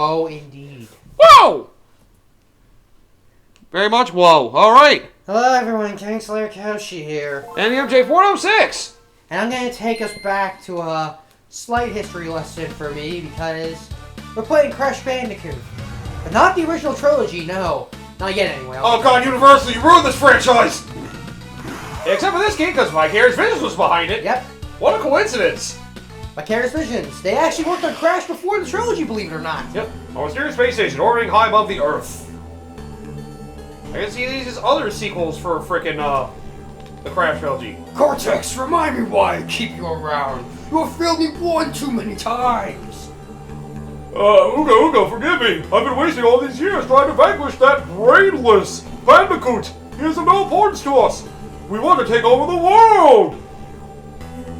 Whoa, indeed. Whoa! Very much whoa. Alright. Hello, everyone. King Slayer Koshi here. And the MJ406. And I'm going to take us back to a slight history lesson for me because we're playing Crash Bandicoot. But not the original trilogy, no. Not yet, anyway. Oh god, Universal, you ruined this franchise! Except for this game, because Vicarious Visions was behind it. Yep. What a coincidence! Vicarious Visions. They actually worked on Crash before the trilogy, believe it or not. Yep. A mysterious space station orbiting high above the Earth. I can see these as other sequels for frickin' the Crash trilogy. Cortex, remind me why I keep you around. You have failed me one too many times. Uga, forgive me. I've been wasting all these years trying to vanquish that brainless Bandicoot. He is of no importance to us. We want to take over the world.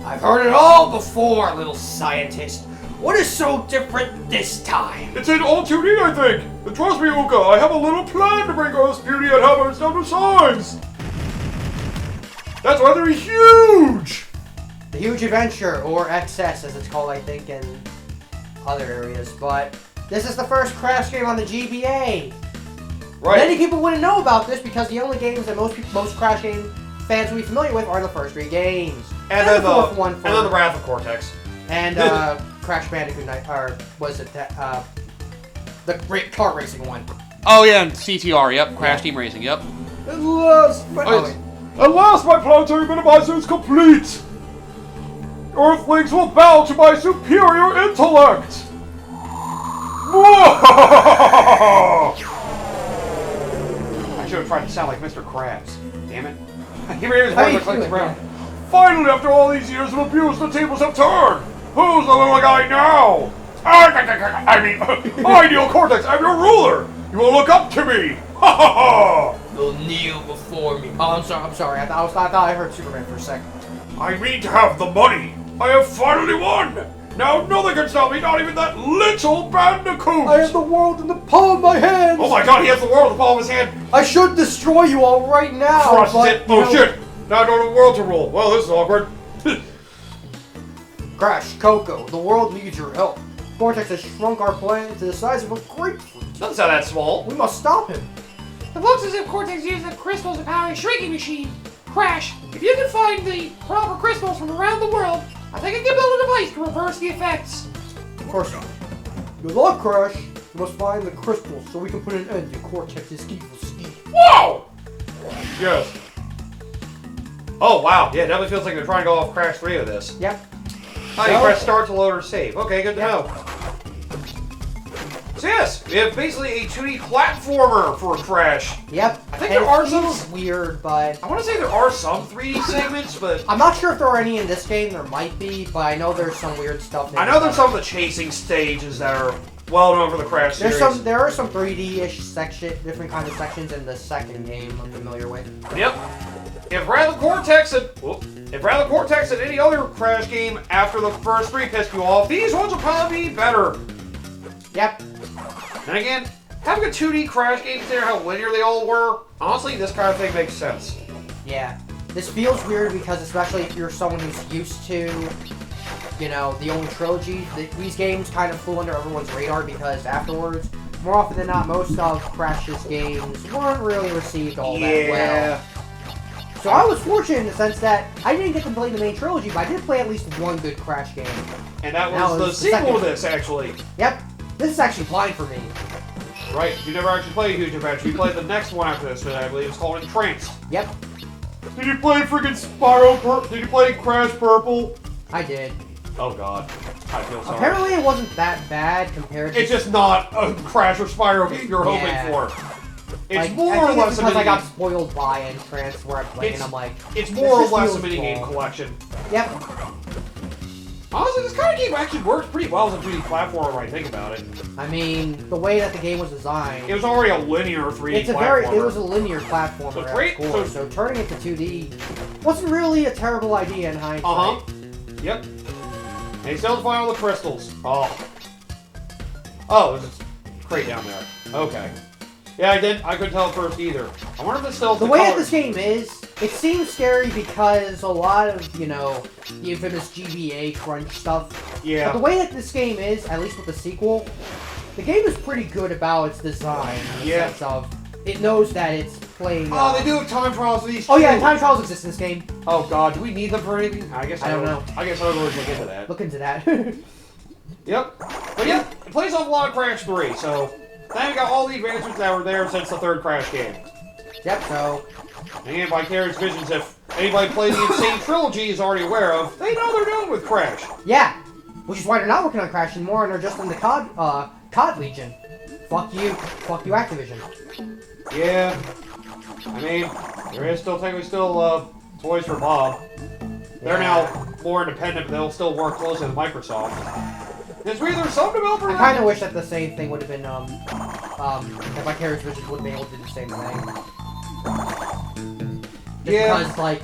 I've heard it all before, little scientist. What is so different this time? It's in all 2D, I think. And trust me, Uka, I have a little plan to bring Earth's beauty and happiness down to size. That's rather huge. The Huge Adventure, or XS as it's called, I think, in other areas. But this is the first Crash game on the GBA. Right. Many people wouldn't know about this because the only games that most Crash game fans will be familiar with are the first 3 games. And then the fourth one. And then the Wrath of Cortex. And Crash Bandicoot, or was it that, the kart racing one? Oh yeah, and CTR, yep. Crash Team Racing, yep. At last, my planetary minimizer is complete! Earthlings will bow to my superior intellect! I should have tried to sound like Mr. Krabs. Damn it. Here he is, around. Finally, after all these years of abuse, the tables have turned! Who's the little guy now? Ideal Cortex, I'm your ruler! You will look up to me! Ha ha ha! You'll kneel before me. Oh, I'm sorry. I thought I heard Superman for a second. I mean to have the money! I have finally won! Now nothing can stop me, not even that little Bandicoot! I have the world in the palm of my hands! Oh my god, he has the world in the palm of his hand! I should destroy you all right now! Crush but, it! Oh shit! Now I don't have the world to rule. Well, this is awkward. Crash, Coco, the world needs your help. Cortex has shrunk our planet to the size of a grapefruit. Doesn't sound that small. We must stop him. It looks as if Cortex used the crystals to power a shrinking machine. Crash, if you can find the proper crystals from around the world, I think I can build a device to reverse the effects. Of course not. Good luck, Crash. You must find the crystals so we can put an end to Cortex's evil scheme. Whoa! Yes. Oh, wow. Yeah, it definitely feels like they're trying to go off Crash 3 of this. Yep. Oh, you press start to load or save. Okay, good to know. So yes, we have basically a 2D platformer for Crash. Yep. I think there are some weird, but I want to say there are some 3D segments, but I'm not sure if there are any in this game. There might be, but I know there's some weird stuff. I know there's some of the chasing stages that are well known for the Crash series. There are some 3D-ish different kinds of sections in the second game I'm familiar with. Yep. If Wrath of Cortex and any other Crash game after the first 3 pissed you off, these ones will probably be better. Yep. And again, having a 2D Crash game considering how linear they all were, honestly, this kind of thing makes sense. Yeah. This feels weird because especially if you're someone who's used to, you know, the old trilogy, these games kind of flew under everyone's radar because afterwards, more often than not, most of Crash's games weren't really received all that well. So I was fortunate in the sense that I didn't get to play the main trilogy, but I did play at least one good Crash game. And that was the sequel to this, actually. Yep. This is actually blind for me. Right, you never actually played Huge Adventure. You played the next one after this, but I believe it's called Entranced. Yep. Did you play freaking Spyro? Did you play Crash Purple? I did. Oh god, I feel sorry. Apparently it wasn't that bad compared to... It's just not a Crash or Spyro game you're hoping for. It's like, more or less a because I got spoiled by Entranced where I played and I'm like... It's more or less a minigame collection. Yep. Honestly, this kind of game actually works pretty well as a 2D platformer when I think about it. I mean, the way that the game was designed... It was already a linear 3D platformer. It was a linear platformer so turning it to 2D wasn't really a terrible idea in hindsight. Uh-huh. Yep. And he still has to find all the crystals. Oh. Oh, there's a crate down there. Okay. Yeah, I couldn't tell at first either. I wonder if it's still the way that this game is, it seems scary because a lot of, you know, the infamous GBA crunch stuff. Yeah. But the way that this game is, at least with the sequel, the game is pretty good about its design. In the sense of, it knows that it's playing. Oh, they do have time trials for these. Oh yeah, time trials exist in this game. Oh god, do we need them for anything? I guess I don't know. I guess I'll go look into that. Look into that. Yep. But yeah, it plays off a lot of Crash 3, so now we got all the advancements that were there since the third Crash game. Yep. So. And Vicarious Visions, if anybody plays the Insane Trilogy is already aware of, they know they're doing with Crash. Yeah. Which is why they're not working on Crash anymore, and they're just in the COD Legion. Fuck you, Activision. Yeah. I mean, there is still technically Toys for Bob. They're now more independent, but they'll still work closely with Microsoft. It's weird, there's some developers. I kind of wish that the same thing would have been that Vicarious Visions would have been able to do the same thing. Just because, like,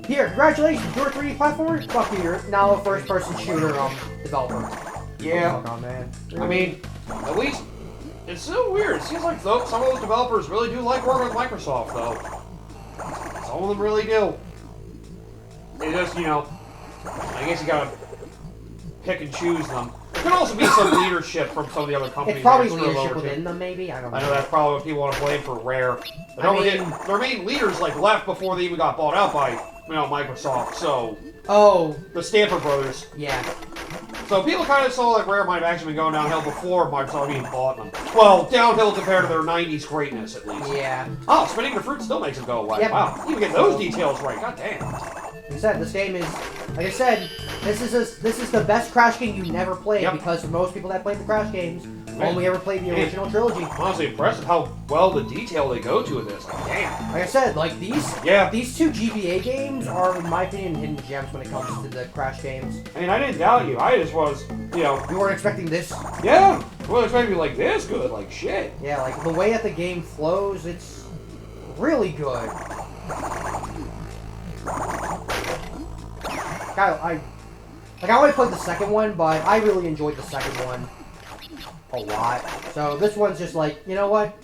here, congratulations, you're a 3D platformer. Fuck you, you're now a first-person shooter developer. Yeah. Oh, fuck on, man. I mean, at least it's so weird. It seems like some of those developers really do like working with Microsoft, though. Some of them really do. They just, you know, I guess you gotta pick and choose them. There could also be some leadership from some of the other companies. It's probably leadership within them, maybe. I don't know. I know that's probably what people want to blame for Rare. But their main leaders like left before they even got bought out by Microsoft. So the Stamper brothers. Yeah. So people kind of saw that Rare might have actually been going downhill before Microsoft even bought them. Well, downhill compared to their '90s greatness, at least. Yeah. Oh, spinning the fruit still makes them go away. Yep. Wow, you get those details right. God damn. Like I said, this game is, like I said, this is the best Crash game you never played because for most people that played the Crash games, only ever played the original trilogy. Honestly impressive how well the detail they go to in this. Like, damn. Like I said, like these two GBA games are, in my opinion, hidden gems when it comes to the Crash games. I mean, I didn't doubt you. I just was, You weren't expecting this? Yeah. I wasn't expecting like this good. Like, shit. Yeah, like the way that the game flows, it's really good. I only played the second one, but I really enjoyed the second one a lot. So this one's just like, you know what?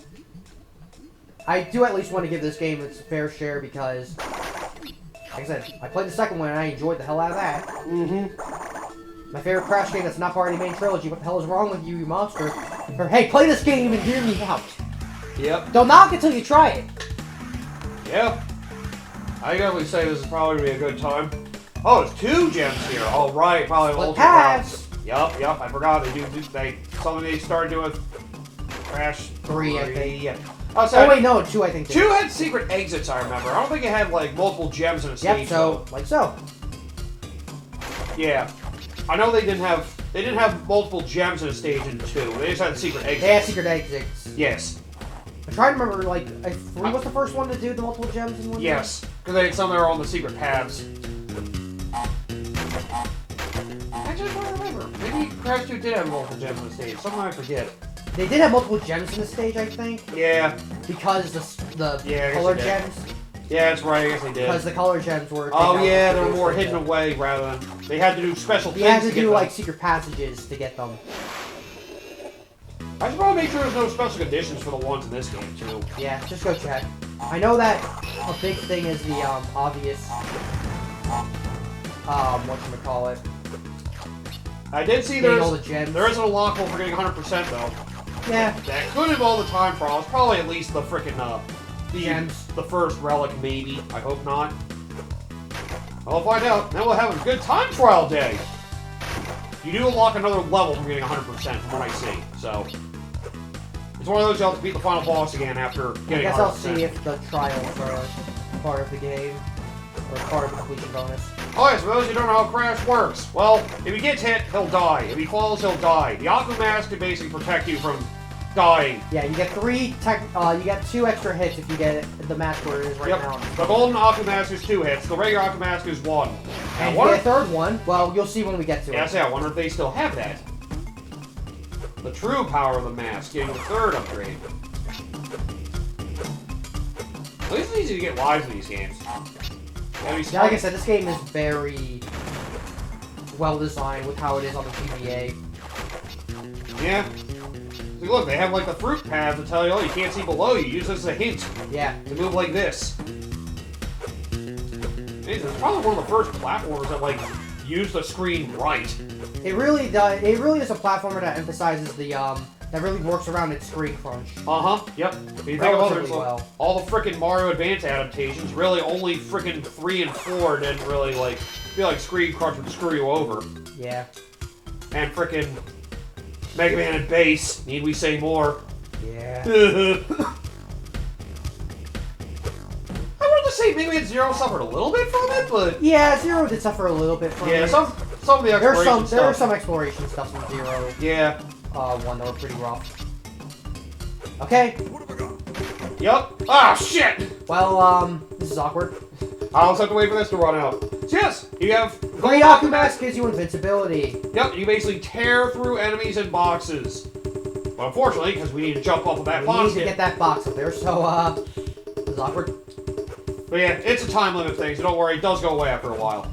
I do at least want to give this game its fair share because, like I said, I played the second one and I enjoyed the hell out of that. My favorite Crash game that's not part of the main trilogy. What the hell is wrong with you, you monster? Or, hey, play this game and hear me out. Yep. Don't knock it till you try it. Yep. I definitely say this is probably going to be a good time. Oh, it's 2 gems here. All right, probably Split ultra paths. Yup. I forgot they something they started doing with Crash 3, I think. Yeah. Oh wait, no, 2 I think. 2 had secret exits. I remember. I don't think it had like multiple gems in a stage. Yep. So like so. Yeah. I know they didn't have multiple gems in a stage in 2. They just had secret exits. They had secret exits. Yes. I'm trying to remember, like, 3 was the first one to do the multiple gems in one? Yes, because they had some that were on the secret paths. Actually, I don't remember. Maybe Crash 2 did have multiple gems on the stage. Something I forget. They did have multiple gems in the stage, I think. Yeah. Because the color gems. Yeah, that's right. I guess they did. Because the color gems were. Oh yeah, they were more hidden away rather than they had to do special things. You had to get do them. like secret passages to get them. I should probably make sure there's no special conditions for the ones in this game too. Yeah, just go check. I know that a big thing is the obvious whatchamacallit. I did see all the gems. there is an unlockable for getting 100% though. Yeah. That could involve the time trials. Probably at least the frickin' gems. The first relic, maybe. I hope not. I'll find out. Then we'll have a good time trial day. You do unlock another level from getting 100% from what I see. So it's one of those you have to beat the final boss again after getting 100%. I guess I'll see if the trials are part of the game or part of the completion bonus. Oh yes, for those who don't know how Crash works. Well, if he gets hit, he'll die. If he falls, he'll die. The Aqua Mask can basically protect you from dying. Yeah, you get 2 extra hits if you get the match where it is right now. The golden Aqua Mask is 2 hits. The regular Aqua Mask is 1. And if you get a third one, well, you'll see when we get to it. Yeah, I wonder if they still have that. The true power of the mask, getting the 3rd upgrade. At least it's easy to get lives in these games. Yeah, like I said, this game is very well designed with how it is on the GBA. Yeah. See, look, they have like the fruit path to tell you, oh, you can't see below you. Use this as a hint. Yeah. To move like this. It's probably one of the first platformers that like use the screen right. It really does. It really is a platformer that emphasizes the that really works around its screen crunch. Yep. If you think about it, well. all the frickin' Mario Advance adaptations, really only frickin' 3 and 4 didn't really, like, feel like screen crunch would screw you over. Yeah. And frickin' Mega Man and Bass, need we say more? Yeah. I wanted to say Mega Man Zero suffered a little bit from it, but... Yeah, Zero did suffer a little bit from it. Yeah, some of the exploration There are some exploration stuff from Zero. Yeah. One that were pretty rough. Okay. Yep. Ah, shit! Well, this is awkward. I'll also have to wait for this to run out. So yes, you have... Great Alchemist gives you invincibility. Yep, you basically tear through enemies in boxes. But unfortunately, because we need to jump off of that box... We need to get that box up there, so, this is awkward. But yeah, it's a time limit thing, so don't worry, it does go away after a while.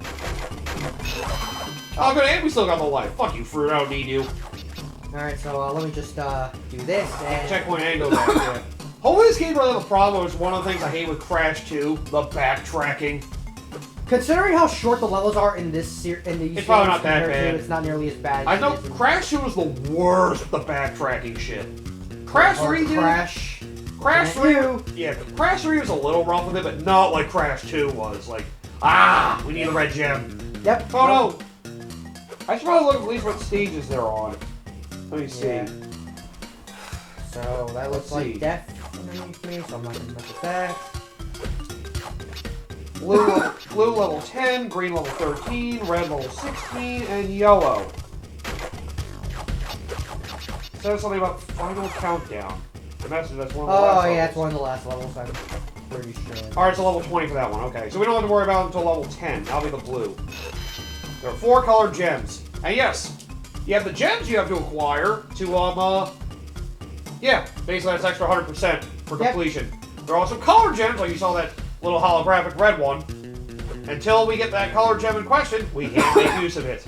Oh, good, and we still got the life. Fuck you, Fruit, I don't need you. Alright, so, let me just, do this, and... Checkpoint and go back, yeah. Hopefully this game doesn't have a problem, which is one of the things I hate with Crash 2, the backtracking. Considering how short the levels are in these it's probably not that bad. It's not nearly as bad. I know Crash 2 was the worst with the backtracking shit. Crash 3, dude. Crash 3, yeah, Crash 3 was a little rough with it, but not like Crash 2 was. Like, we need the red gem. Yep. Oh no. I should probably look at least what stages they're on. Let me see. Yeah. So that looks like death underneath me, so I'm not gonna mess with that. Blue level 10, green level 13, red level 16, and yellow. It says something about final countdown. That's one of the last levels. Yeah, it's one of the last levels, I'm pretty sure. Alright, so level 20 for that one, okay. So we don't have to worry about it until level 10. That'll be the blue. There are 4 colored gems. And yes, you have the gems you have to acquire to, yeah, basically that's extra 100% for completion. There are also colored gems, like you saw that little holographic red one. Until we get that colored gem in question, we can't make use of it.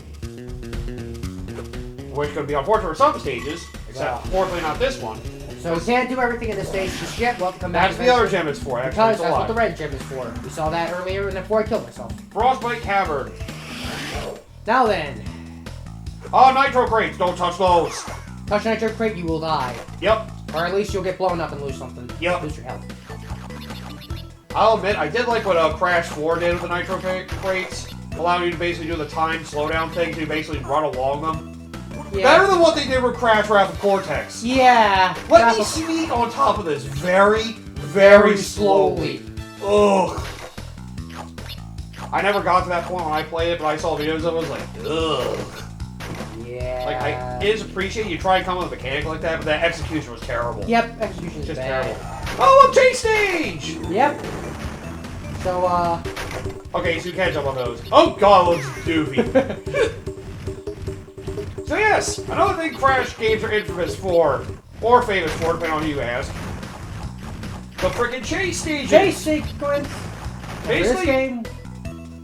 Which could be unfortunate for some stages, except fortunately not this one. So we can't do everything in this stage just yet. We'll have to come back. That's the other gem is for, actually. Because that's what the red gem is for. We saw that earlier and before I killed myself. Frostbite Cavern. Now then. Oh, Nitro Crates, don't touch those. Touch Nitro Crate, you will die. Yep. Or at least you'll get blown up and lose something. Yep. Lose your health. I'll admit, I did like what Crash 4 did with the Nitro Crates. Allowing you to basically do the time slowdown thing to basically run along them. Yeah. Better than what they did with Crash Wrath of Cortex. Yeah. Let me sneak on top of this very, very slowly. Ugh. I never got to that point when I played it, but I saw videos of it, I was like, ugh. Yeah. Like, it is appreciated you try and come up with a mechanic like that, but that execution was terrible. Yep, execution's just bad. terrible. Oh, a chase stage! Yep. So, okay, so you can't jump on those. Oh god, it looks doofy. So yes, another thing Crash games are infamous for, or famous for, depending on who you ask. The frickin' chase stages! Chase sequence! Basically, this game...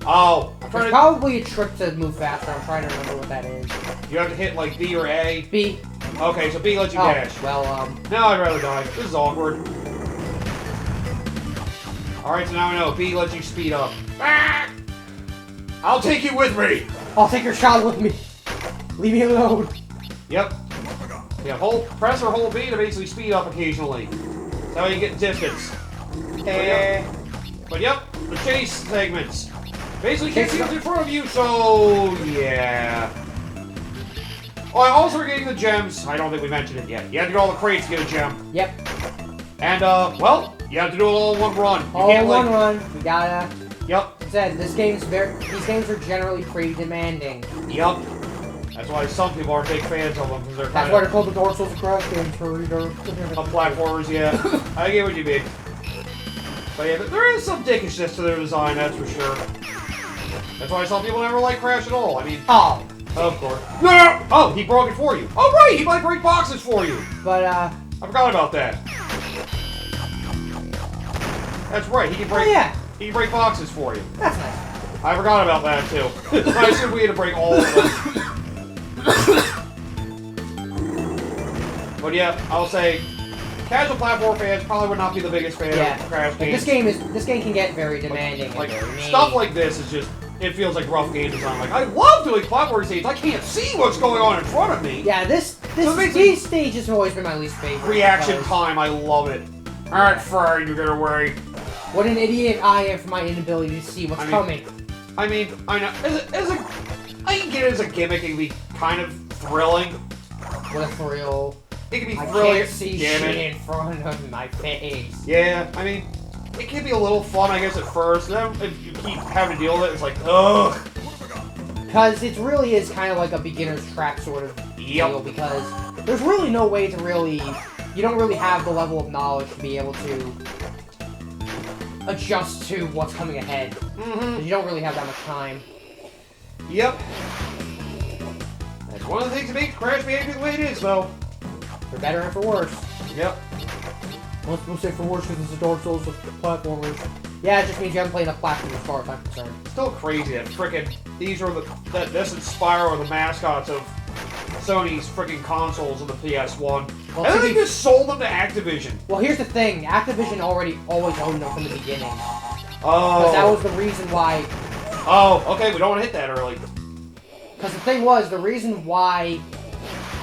Oh, there's probably a trick to move faster. I'm trying to remember what that is. You have to hit, like, B or A? B. Okay, so B lets you dash. Well, No, I'd rather die. This is awkward. Alright, so now I know. B lets you speed up. Ah! I'll take you with me! I'll take your shot with me. Leave me alone. Yep. Yeah, press or hold B to basically speed up occasionally. That's how you get distance. But yep, the chase segments. Basically can't see what's in front of you, so yeah. Oh, I'm also getting the gems. I don't think we mentioned it yet. You have to get all the crates to get a gem. Yep. And, well, you have to do it all in one run. All in one run. You gotta... Yep. Like I said, these games are generally pretty demanding. Yep. That's why some people are big fans of them, because they're That's why they're called the Dark Souls of Crash games for reader. platformers, yeah. I get what you mean. But yeah, there is some dickishness to their design, that's for sure. That's why some people never like Crash at all. I mean, of course. No! Oh, he broke it for you. Oh, right! He might break boxes for you. But, I forgot about that. That's right, he can break... Oh, yeah. He can break boxes for you. That's nice. I forgot about that, too. I assumed we had to break all of them. But yeah, I'll say... Casual platform fans probably would not be the biggest fan of Crash games. This game can get very demanding. Like stuff like this is just, it feels like rough game design. Like, I love doing platform stages. I can't see what's going on in front of me. Yeah, this These stages have always been my least favorite. Reaction time, I love it. Alright, fine, you're gonna worry. What an idiot I am for my inability to see what's coming. I mean, I know, I can get it as a gimmick, it can be kind of thrilling. What a thrill. It can be I thrilling. can't see shit in front of my face. Yeah, I mean, it can be a little fun, I guess, at first. Then if you keep having to deal with it, it's like, ugh. Because it really is kind of like a beginner's track sort of deal, because there's really no way to really... You don't really have the level of knowledge to be able to adjust to what's coming ahead. Mm-hmm. You don't really have that much time. Yep. That's one of the things that makes Crash Bandicoot the way it is, though. For better and for worse. Yep. We'll say for worse because it's a Dark Souls with platformers. Yeah, it just means you haven't played enough platforms as far as I'm concerned. Still crazy that frickin' this and Spyro are the mascots of Sony's frickin' consoles on the PS1. Well, and then they just sold them to Activision. Well, here's the thing. Activision always owned them from the beginning. Oh. Because that was the reason why... Oh, okay, we don't want to hit that early. Because the thing was, the reason why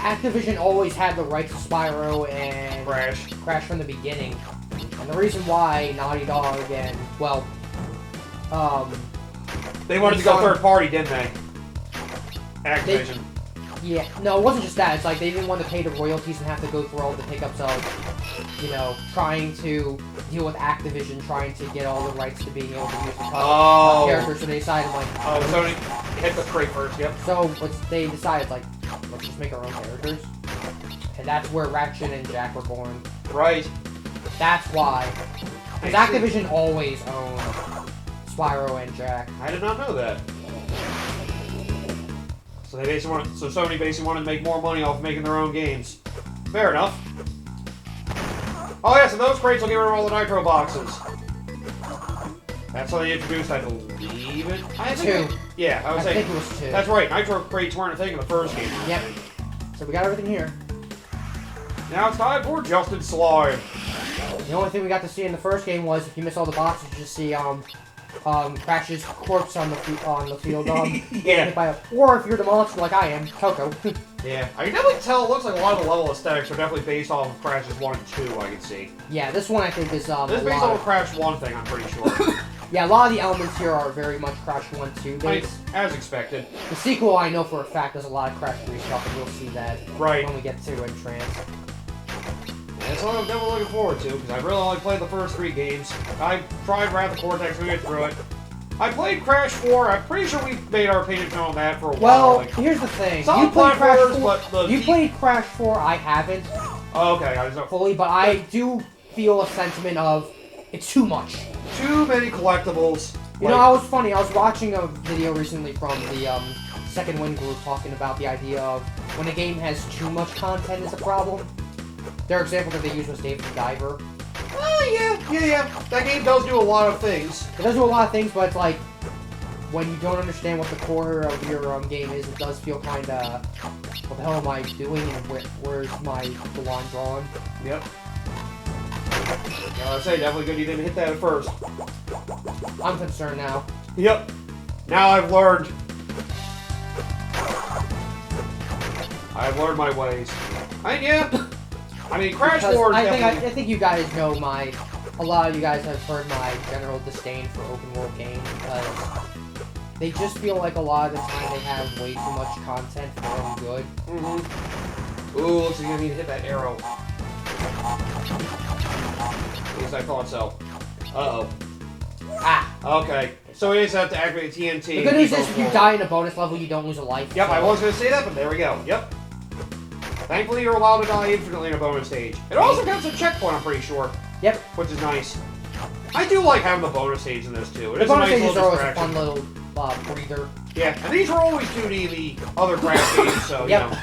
Activision always had the rights to Spyro and Crash from the beginning. And the reason why Naughty Dog and, well, they wanted to go third party, didn't they? Activision. Yeah, no, it wasn't just that. It's like they didn't want to pay the royalties and have to go through all the hiccups of, you know, trying to deal with Activision, trying to get all the rights to being able to use the characters. So they decided, like... Oh, Sony hit the crate first, yep. So they decided, like, let's just make our own characters. And that's where Ratchet and Jack were born. Right. That's why. Because Activision always owned Spyro and Jack. I did not know that. So Sony basically wanted to make more money off making their own games. Fair enough. Oh yes, and those crates will get rid of all the Nitro boxes. That's how they introduced, I believe it. I think I think it was 2. That's right. Nitro crates weren't a thing in the first game. Yep. So we got everything here. Now it's time for Justin Slime. The only thing we got to see in the first game was if you miss all the boxes, you just see Crash's corpse on the field. Yeah. Or if you're the monster like I am, Coco. Yeah, I can definitely tell. It looks like a lot of the level aesthetics are definitely based off of Crash's 1 and 2. I can see. Yeah, this one I think is this is based off of Crash 1 thing. I'm pretty sure. Yeah, a lot of the elements here are very much Crash 1-2 based. As expected. The sequel, I know for a fact, does a lot of Crash 3 stuff, and you'll see that when we get to Entrance. That's what I'm definitely looking forward to, because I really only played the first 3 games. I tried Wrath of Cortex, we went through it. I played Crash 4, I'm pretty sure we made our opinions known on that for a while. Well, here's the thing. You played Crash 4, you played Crash 4, I haven't. Oh, okay, I don't fully, but I do feel a sentiment of, it's too much. Too many collectibles. You know, I was watching a video recently from the Second Wind group talking about the idea of when a game has too much content is a problem. Their example that they used was Dave the Diver. Oh, yeah. That game does do a lot of things. It does do a lot of things, but it's like, when you don't understand what the core of your game is, it does feel kind of, what the hell am I doing, and where's the line drawn? Yep. Yeah, I'd say definitely good you didn't hit that at first. I'm concerned now. Yep. Now I've learned. I've learned my ways. I mean, Crash 4 is I think you guys know a lot of you guys have heard my general disdain for open world games, because they just feel like a lot of the time they have way too much content for their own good. Mm-hmm. Ooh, looks like you need to hit that arrow. At least I thought so. Uh-oh. Ah. Okay. So we just have to activate TNT. The good news is if you die in a bonus level, you don't lose a life. Yep, I was going to say that, but there we go. Yep. Thankfully, you're allowed to die infinitely in a bonus stage. It also counts as a checkpoint, I'm pretty sure. Yep. Which is nice. I do like having the bonus stage in this, too. The bonus stages are always a fun little breather. Yeah, and these were always 2D in the other Crash games, so, yep. You know.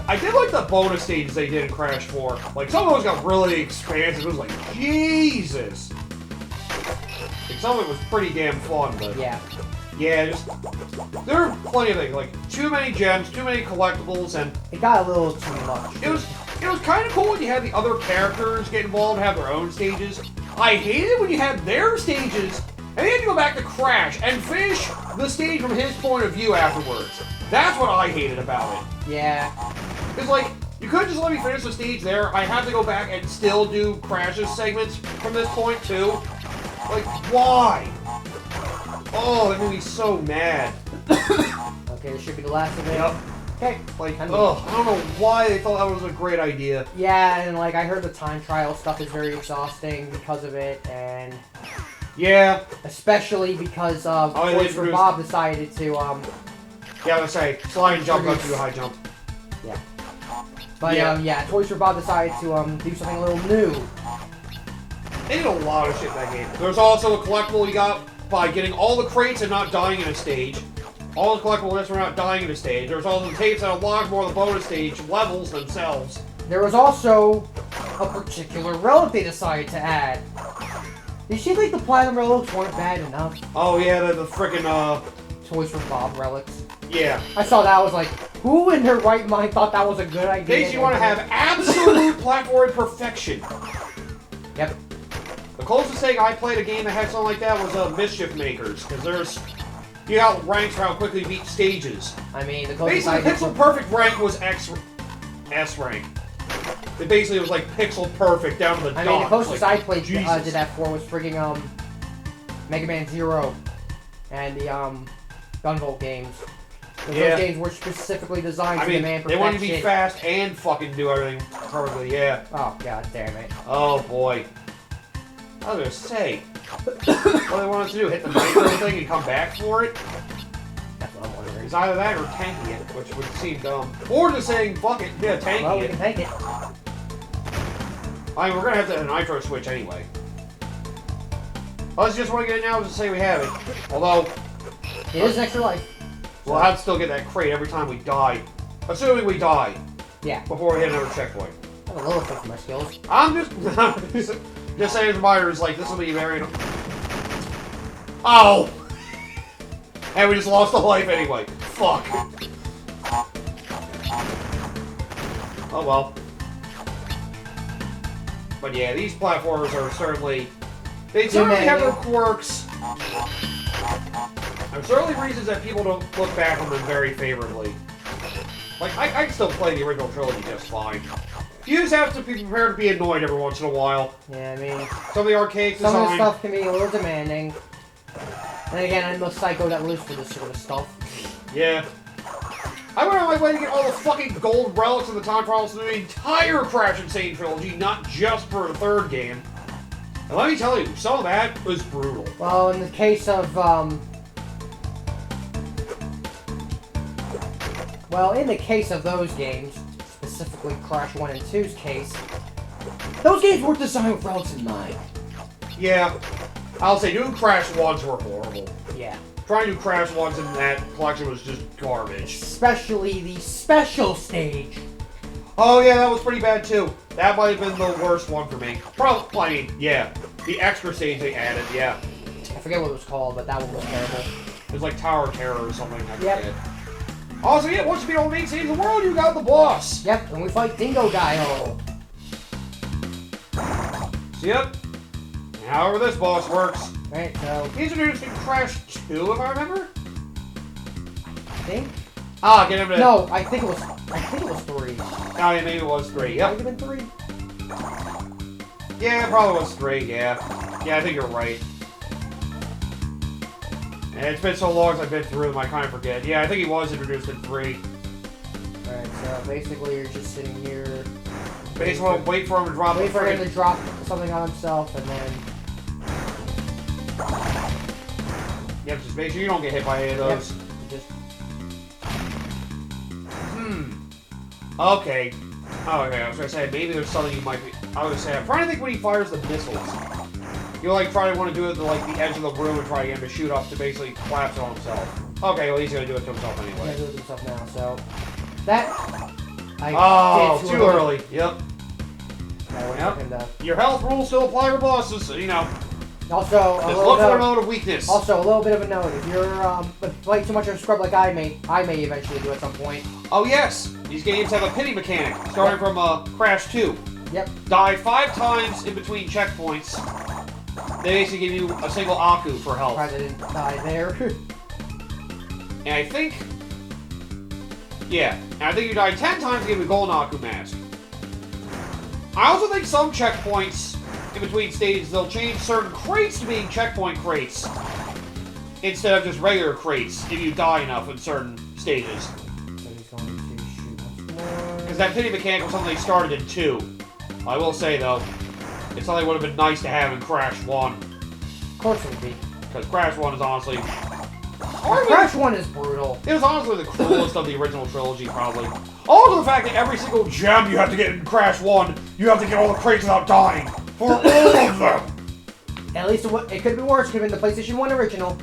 I did like the bonus stages they did in Crash 4. Like, some of those got really expansive. It was like, Jesus! Like, some of it was pretty damn fun, but... Yeah, just... There are plenty of things, like, too many gems, too many collectibles, and... It got a little too much. It was kind of cool when you had the other characters get involved and have their own stages. I hated when you had their stages, and then you had to go back to Crash and finish the stage from his point of view afterwards. That's what I hated about it. Yeah. It's like, you could just let me finish the stage there. I have to go back and still do Crash's segments from this point, too. Like, why? Oh, that made me so mad. Okay, this should be the last of it. Yep. Okay. Like, ugh, I don't know why they thought that was a great idea. Yeah, and like I heard the time trial stuff is very exhausting because of it, and Yeah. especially because Oh, yeah, Toys for introduced- Bob decided to Yeah, let's say, slide and jump, up to do a high jump. But Yeah. Toys for Bob decided to do something a little new. They did a lot of shit in that game. There's also a collectible you got by getting all the crates and not dying in a stage. All the collectible lists were not dying in a stage. There's also the tapes that unlock more of the bonus stage levels themselves. There was also a particular relic they decided to add. Did you think the platinum relics weren't bad enough? Oh yeah, the frickin' Toys for Bob relics. yeah. I saw that, I was like, who in their right mind thought that was a good idea? Basically, you want to have absolute platform perfection. Yep. The closest thing I played a game that had something like that was Mischief Makers, because you got ranks for how quickly you beat stages. I mean, the closest Basically, I Pixel Perfect rank was S rank. It basically was like pixel perfect down to the dot. I mean, the closest like, I played Jesus. did that for was frigging Mega Man Zero and the Gunvolt games. Those games were specifically designed I to mean, demand they perfection. wanted to be fast and fucking do everything perfectly, yeah. Oh god damn it! Oh boy. I was gonna say, what they wanted to do, hit the nitro thing and come back for it? That's what I'm wondering. It's either that or tanky it, which would seem dumb. Or just saying, fuck it, yeah, tanky Well, we it. can take it. I mean, we're gonna have to hit a nitro switch anyway. Unless you just want to get it now, just say we have it. Although, It is extra life. we'll have to still get that crate every time we die. Assuming we die. Yeah. Before we hit another checkpoint. I have a little fix for my skills. I'm just saying as a minor, is like, this will be very... Oh! And we just lost a life anyway. Fuck. Oh well. But yeah, these platformers are certainly... They certainly have their quirks. There's certainly reasons that people don't look back on them very favorably. Like, I can still play the original trilogy just fine. You just have to be prepared to be annoyed every once in a while. Yeah, I mean, Some of the arcade design... some of the stuff can be a little demanding. And again, I'm a psycho that lives for this sort of stuff. Yeah. I went on my way to get all the fucking gold relics of the time trials through the entire Crash Insane trilogy, not just for the third game. And let me tell you, some of that was brutal. Well, in the case of, those games, specifically Crash 1 and 2's case, those games weren't designed with relics in mind. Yeah. I'll say new Crash 1s were horrible. Yeah. Trying to do Crash 1s in that collection was just garbage. Especially the special stage. Oh yeah, that was pretty bad too. That might have been the worst one for me. Probably, I mean, yeah. The extra stage they added, yeah. I forget what it was called, but that one was terrible. It was like Tower of Terror or something. I Yep. forget. Also, yeah, once you beat all the main stages of the world, you got the boss. Yep, and we fight Dingo Dio. So, yep. However this boss works. Right, so, He's introduced in Crash 2, if I remember. I think? Ah, get him to... No, I think it was 3. Oh, yeah, maybe it was 3, Might yep. have been 3? Yeah, it probably was 3, yeah. Yeah, I think you're right. And it's been so long since I've been through them, I kind of forget. Yeah, I think he was introduced in 3. Alright, so basically you're just sitting here... Basically, wait for him to drop Wait the for him to frame. drop something on himself, and then... Yep, just make sure you don't get hit by any of those. Yep, just... Okay. Oh, okay, I was gonna say, maybe there's something you might be... I was gonna say, I'm trying to think when he fires the missiles. You like try to want to do it to like the edge of the room and try to get him to shoot up to basically collapse on himself. Okay, well he's gonna do it to himself I'm anyway. gonna do it to himself now, so... That... Oh, too early. Yep. I went for him to... Your health rules still apply to bosses, so, you know. Also, a Just little look for a note, note of weakness. also, a little bit of a note. If you're if you play too much of a scrub like I may eventually do at some point. Oh yes, these games have a pity mechanic, starting from Crash 2. Yep. Die 5 times in between checkpoints. They basically give you a single Aku for health. Surprised I didn't die there. And I think Yeah, and I think you die 10 times to get a Golden Aku mask. I also think some checkpoints in between stages, they'll change certain crates to being checkpoint crates instead of just regular crates if you die enough in certain stages. Because that pity mechanic was something they started in 2. I will say, though, it's something that would have been nice to have in Crash 1. Of course it would be. Because Crash 1 is honestly... Crash 1 is brutal. It was honestly the cruelest of the original trilogy, probably. Also the fact that every single gem you have to get in Crash 1, you have to get all the crates without dying. For all of them! At least it could be worse. It could have been the PlayStation 1 original.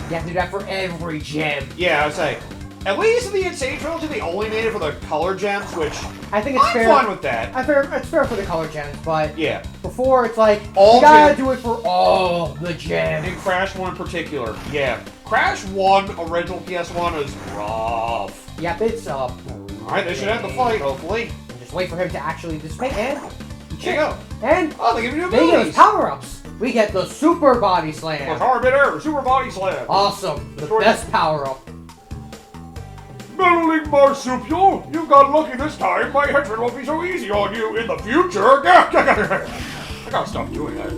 You have to do that for every gem. Yeah, I'd say. At least in the Insane Trilogy, they only made it for the color gems, which... I think it's fair. I'm fine with that. It's fair for the color gems, but... Yeah. Before, it's like, All you gotta gems. do it for all the gems. In Crash 1 in particular, yeah. Crash 1, original PS1, is rough. Yep, it's Alright, they should end the fight, hopefully. And just wait for him to actually dissipate, and... Here you go. And... Oh, they give you new they give us abilities. power-ups. We get the Super Body Slam. Hard Bitter, Super Body Slam. Awesome. The Sure. best power-up. Meddling marsupial, you got lucky this time. My hatred won't be so easy on you in the future. I gotta stop doing that.